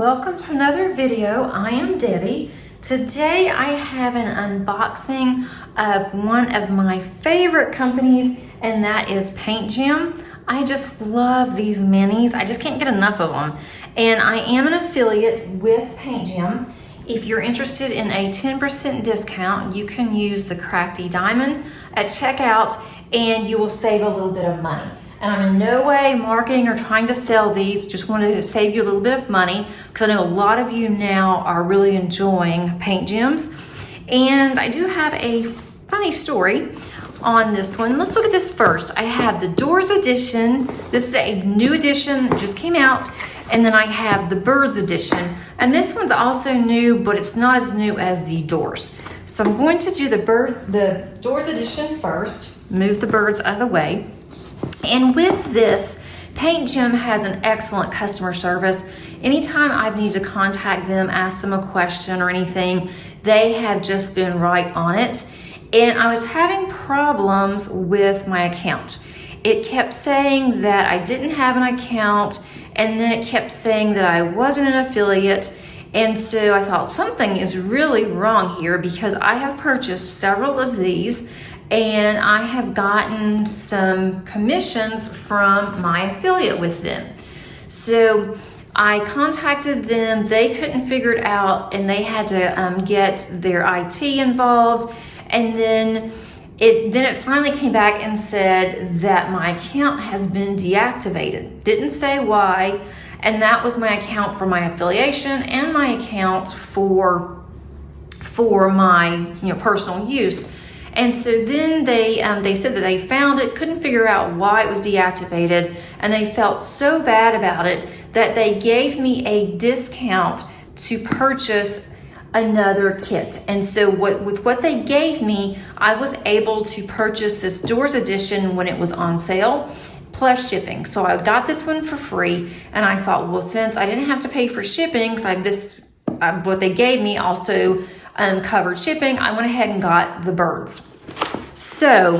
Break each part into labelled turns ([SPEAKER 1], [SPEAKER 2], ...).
[SPEAKER 1] welcome to another video. I am Debbie. Today I have an unboxing of one of my favorite companies, and that is PaintGem. I just love these minis. I just can't get enough of them. And I am an affiliate with PaintGem. If you're interested in a 10% discount, you can use the Crafty Diamond at checkout and you will save a little bit of money. And I'm in no way marketing or trying to sell these, just wanted to save you a little bit of money because I know a lot of you now are really enjoying PaintGems. And I do have a funny story on this one. Let's look at this first. I have the Doors edition. This is a new edition that just came out. And then I have the Birds edition. And this one's also new, but it's not as new as the Doors. So I'm going to do the Doors edition first, move the birds out of the way. And with this, PaintGem has an excellent customer service. Anytime I've needed to contact them, ask them a question or anything, they have just been right on it. And I was having problems with my account. It kept saying that I didn't have an account, and then it kept saying that I wasn't an affiliate. And so I thought something is really wrong here because I have purchased several of these and I have gotten some commissions from my affiliate with them. So I contacted them, they couldn't figure it out, and they had to get their IT involved. And then it finally came back and said that my account has been deactivated. Didn't say why, and that was my account for my affiliation and my account for my personal use. And so then they said that they found it, couldn't figure out why it was deactivated, and they felt so bad about it that they gave me a discount to purchase another kit. And so with what they gave me, I was able to purchase this Doors edition when it was on sale, plus shipping. So I got this one for free, and I thought, well, since I didn't have to pay for shipping, because what they gave me also covered shipping, I went ahead and got the birds. So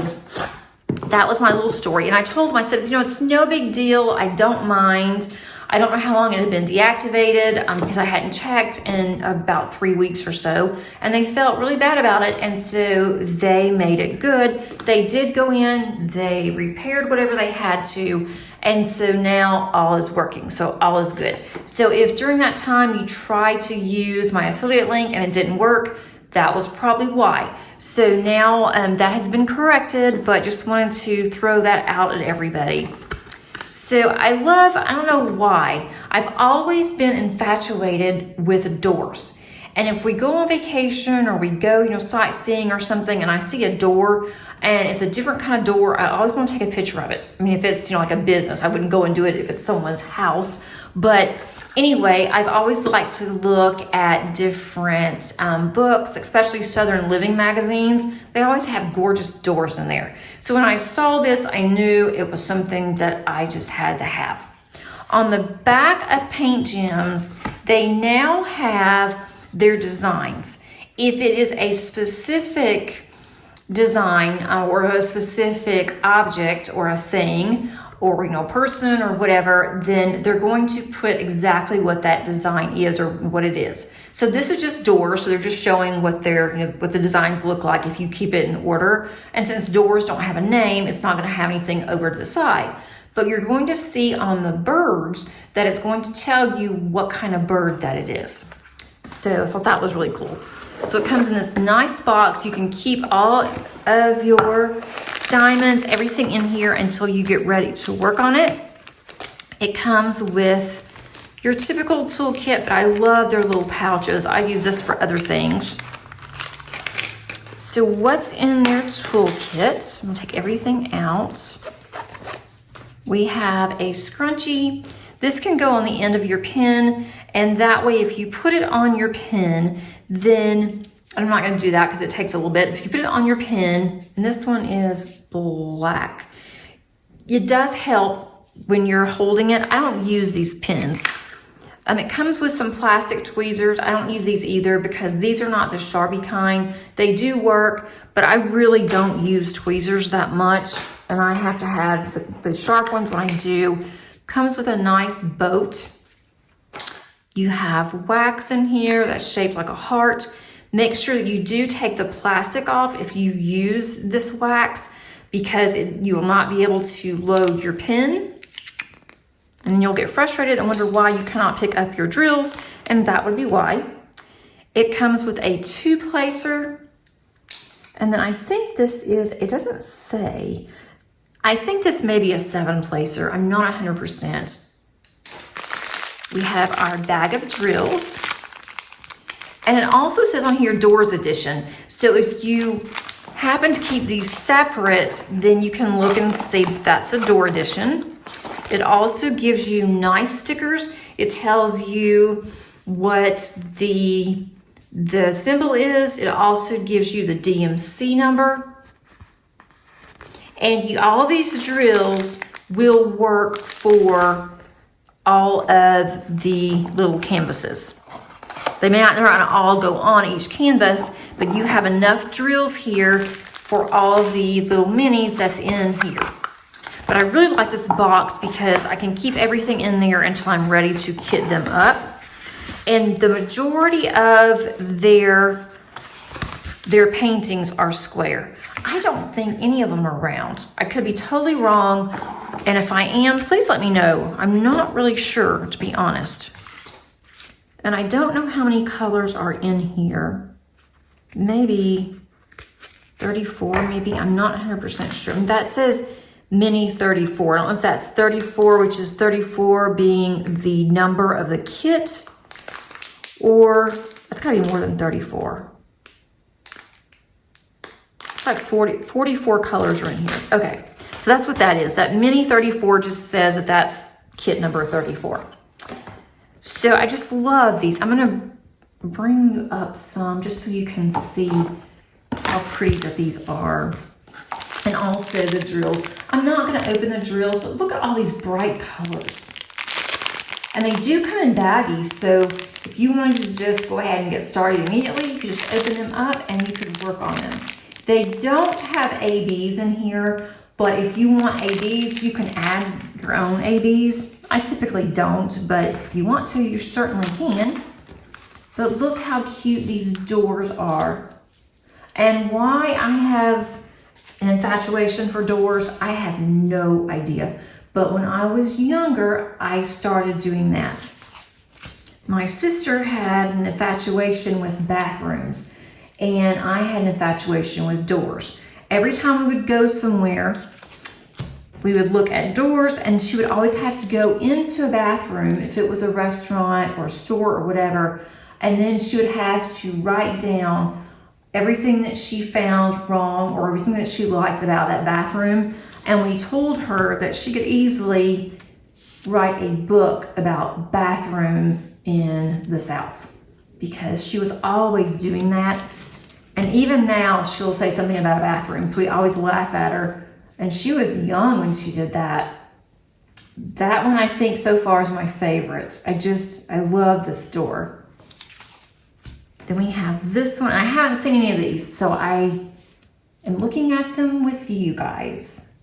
[SPEAKER 1] that was my little story. And I told them, I said, it's no big deal. I don't mind. I don't know how long it had been deactivated because I hadn't checked in about 3 weeks or so. And they felt really bad about it. And so they made it good. They did go in, they repaired whatever they had to. And so now all is working. So all is good. So if during that time you tried to use my affiliate link and it didn't work, that was probably why. So now that has been corrected, but just wanted to throw that out at everybody. So I don't know why, I've always been infatuated with doors. And if we go on vacation or we go, sightseeing or something, and I see a door and it's a different kind of door, I always want to take a picture of it. I mean, if it's, like a business, I wouldn't go and do it if it's someone's house. But anyway, I've always liked to look at different books, especially Southern Living magazines. They always have gorgeous doors in there. So when I saw this, I knew it was something that I just had to have. On the back of PaintGems, they now have their designs. If it is a specific design or a specific object or a thing or person or whatever, then they're going to put exactly what that design is or what it is. So this is just doors, so they're just showing what what the designs look like if you keep it in order. And since doors don't have a name, it's not going to have anything over to the side. But you're going to see on the birds that it's going to tell you what kind of bird that it is. So I thought that was really cool. So it comes in this nice box. You can keep all of your diamonds, everything in here until you get ready to work on it. It comes with your typical toolkit, but I love their little pouches. I use this for other things. So what's in their toolkit? I'm gonna take everything out. We have a scrunchie. This can go on the end of your pen, and that way if you put it on your pen, then I'm not going to do that because it takes a little bit. If you put it on your pen, and this one is black, it does help when you're holding it. I don't use these pens. It comes with some plastic tweezers. I don't use these either because these are not the Sharpie kind. They do work, but I really don't use tweezers that much, and I have to have the sharp ones when I do. Comes with a nice boat. You have wax in here that's shaped like a heart. Make sure that you do take the plastic off if you use this wax, because you will not be able to load your pen. And you'll get frustrated and wonder why you cannot pick up your drills, and that would be why. It comes with a 2-placer, and then I think this is, it doesn't say, I think this may be a 7-placer. I'm not 100%. We have our bag of drills, and it also says on here Doors Edition. So if you happen to keep these separate, then you can look and see if that's a door edition. It also gives you nice stickers. It tells you what the symbol is. It also gives you the DMC number. And all of these drills will work for all of the little canvases. They may not all go on each canvas, but you have enough drills here for all the little minis that's in here. But I really like this box because I can keep everything in there until I'm ready to kit them up. And the majority of their paintings are square. I don't think any of them are round. I could be totally wrong. And if I am, please let me know. I'm not really sure, to be honest. And I don't know how many colors are in here. Maybe 34, maybe. I'm not 100% sure. And that says Mini 34. I don't know if that's 34, which is 34 being the number of the kit, or it's gotta be more than 34. It's like 44 colors are in here. Okay, so that's what that is. That Mini 34 just says that that's kit number 34. So I just love these. I'm gonna bring you up some just so you can see how pretty that these are. And also the drills. I'm not gonna open the drills, but look at all these bright colors. And they do come in baggies, so if you wanted to just go ahead and get started immediately, you could just open them up and you could work on them. They don't have ABs in here, but if you want ABs, you can add your own ABs. I typically don't, but if you want to, you certainly can. But look how cute these doors are. And why I have an infatuation for doors, I have no idea. But when I was younger, I started doing that. My sister had an infatuation with bathrooms, and I had an infatuation with doors. Every time we would go somewhere, we would look at doors, and she would always have to go into a bathroom, if it was a restaurant or a store or whatever, and then she would have to write down everything that she found wrong or everything that she liked about that bathroom. And we told her that she could easily write a book about bathrooms in the South, because she was always doing that. And even now she'll say something about a bathroom, so we always laugh at her. And she was young when she did that. That one I think so far is my favorite. I love this store. Then we have this one. I haven't seen any of these, so I am looking at them with you guys.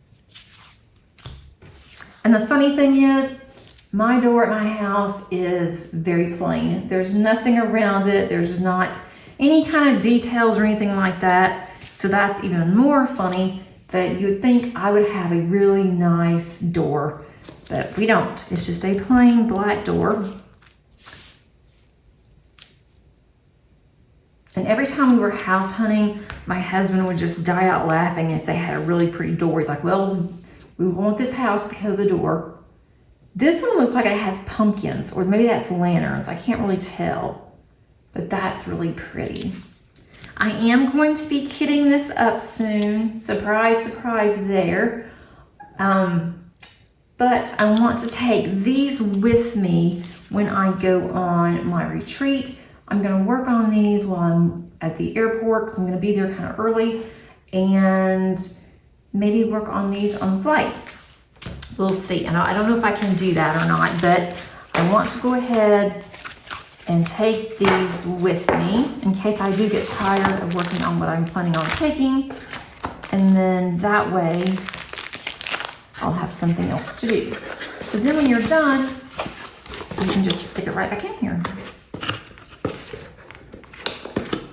[SPEAKER 1] And the funny thing is, my door at my house is very plain. There's nothing around it. There's not any kind of details or anything like that. So that's even more funny, that you would think I would have a really nice door, but we don't. It's just a plain black door. And every time we were house hunting, my husband would just die out laughing if they had a really pretty door. He's like, well, we want this house because of the door. This one looks like it has pumpkins, or maybe that's lanterns. I can't really tell, but that's really pretty. I am going to be kitting this up soon. Surprise, surprise there. But I want to take these with me when I go on my retreat. I'm gonna work on these while I'm at the airport, because I'm gonna be there kind of early, and maybe work on these on the flight. We'll see. And I don't know if I can do that or not, but I want to go ahead and take these with me in case I do get tired of working on what I'm planning on taking. And then that way I'll have something else to do. So then when you're done, you can just stick it right back in here.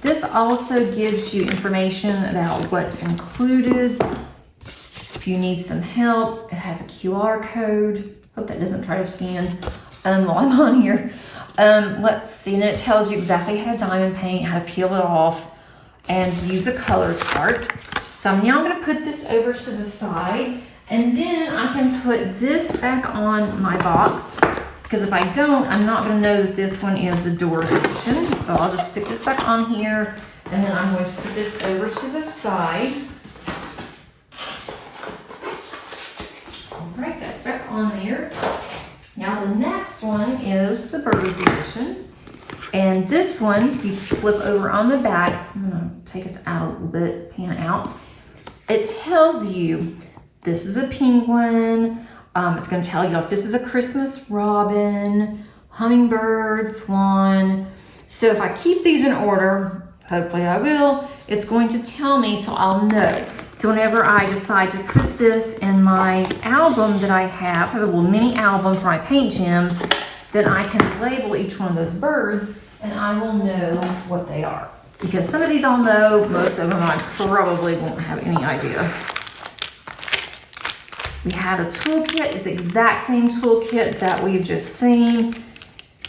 [SPEAKER 1] This also gives you information about what's included. If you need some help, it has a QR code. Hope that doesn't try to scan while I'm on here. Let's see, and it tells you exactly how to diamond paint, how to peel it off, and use a color chart. So now I'm gonna put this over to the side, and then I can put this back on my box, because if I don't, I'm not gonna know that this one is the Doors edition. So I'll just stick this back on here, and then I'm going to put this over to the side. All right, that's back on there. Now the next one is the Birds edition. And this one, if you flip over on the back, I'm gonna take us out a little bit, pan out. It tells you this is a penguin. It's gonna tell you if this is a Christmas robin, hummingbird, swan. So if I keep these in order, hopefully I will, it's going to tell me so I'll know. So whenever I decide to put this in my album that I have a little mini album for my paint gems, then I can label each one of those birds and I will know what they are. Because some of these I'll know, most of them I probably won't have any idea. We have a toolkit. It's the exact same toolkit that we've just seen.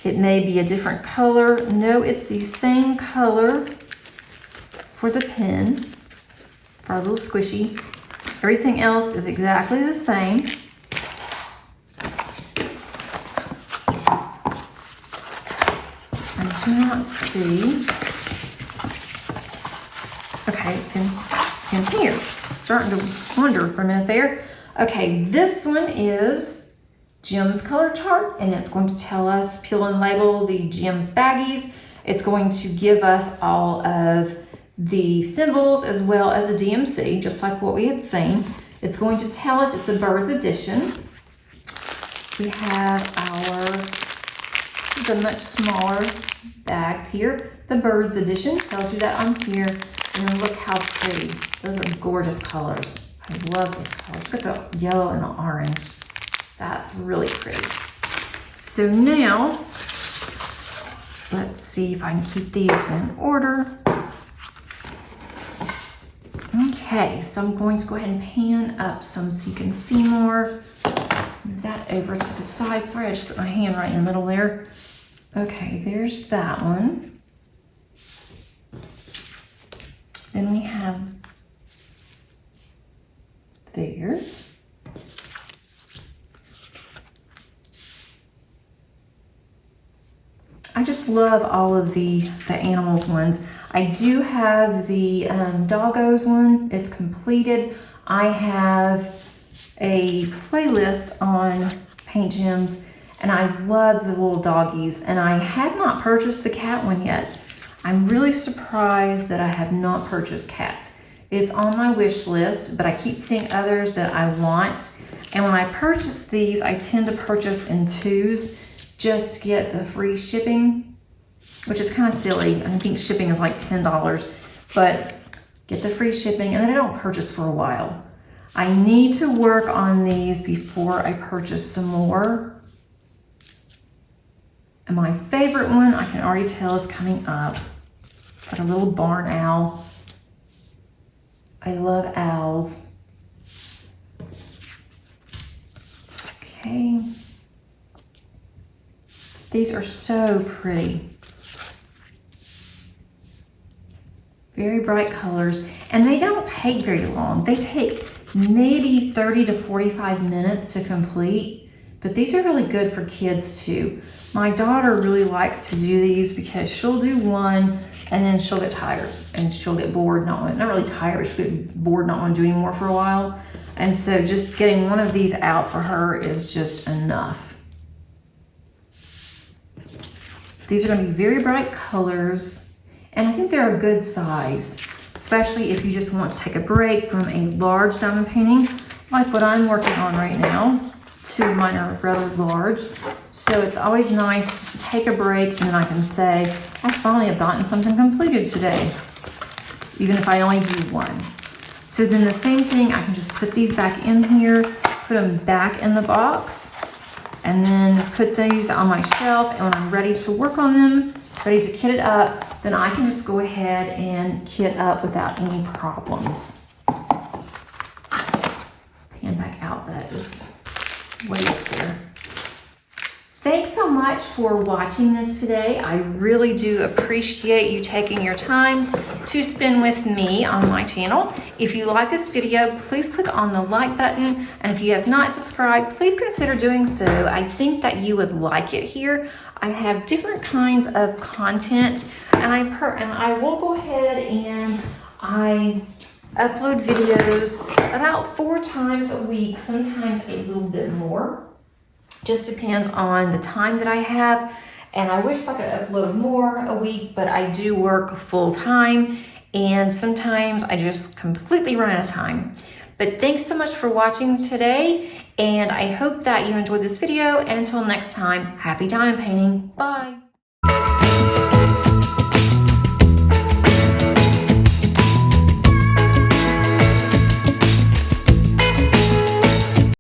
[SPEAKER 1] It may be a different color. No, it's the same color for the pen, for our little squishy. Everything else is exactly the same. I do not see. Okay, it's in here. Starting to wonder for a minute there. Okay, this one is Gems color chart, and it's going to tell us, peel and label the Gems baggies. It's going to give us all of the symbols as well as a DMC, just like what we had seen. It's going to tell us it's a Birds edition. We have the much smaller bags here. The Birds edition tells you that on here. And then look how pretty. Those are gorgeous colors. I love those colors. Look at the yellow and the orange. That's really pretty. So now, let's see if I can keep these in order. Okay, so I'm going to go ahead and pan up some so you can see more. Move that over to the side. Sorry, I just put my hand right in the middle there. Okay, there's that one. Then we have there. I just love all of the animals ones. I do have the doggos one. It's completed. I have a playlist on Paint Gems, and I love the little doggies, and I have not purchased the cat one yet. I'm really surprised that I have not purchased cats. It's on my wish list, but I keep seeing others that I want. And when I purchase these, I tend to purchase in twos just to get the free shipping, which is kind of silly. I think shipping is like $10, but get the free shipping, and then I don't purchase for a while. I need to work on these before I purchase some more. And my favorite one, I can already tell, is coming up. It's like a little barn owl. I love owls. Okay. These are so pretty. Very bright colors. And they don't take very long. They take maybe 30 to 45 minutes to complete. But these are really good for kids too. My daughter really likes to do these because she'll do one and then she'll get tired and she'll get bored, not really tired, but she'll get bored, not want to do anymore for a while. And so just getting one of these out for her is just enough. These are going to be very bright colors, and I think they're a good size, especially if you just want to take a break from a large diamond painting like what I'm working on right now. Two of mine are rather large, so it's always nice to take a break, and then I can say, I finally have gotten something completed today, even if I only do one. So then the same thing, I can just put these back in here, put them back in the box, and then put these on my shelf, and when I'm ready to work on them, ready to kit it up, then I can just go ahead and kit up without any problems. Pan back out, that is way up there. Thanks so much for watching this today. I really do appreciate you taking your time to spend with me on my channel. If you like this video, please click on the like button. And if you have not subscribed, please consider doing so. I think that you would like it here. I have different kinds of content, and I will go ahead and I upload videos about 4 times a week, sometimes a little bit more. Just depends on the time that I have, and I wish I could upload more a week, but I do work full time, and sometimes I just completely run out of time. But thanks so much for watching today, and I hope that you enjoyed this video, and until next time, happy diamond painting. Bye.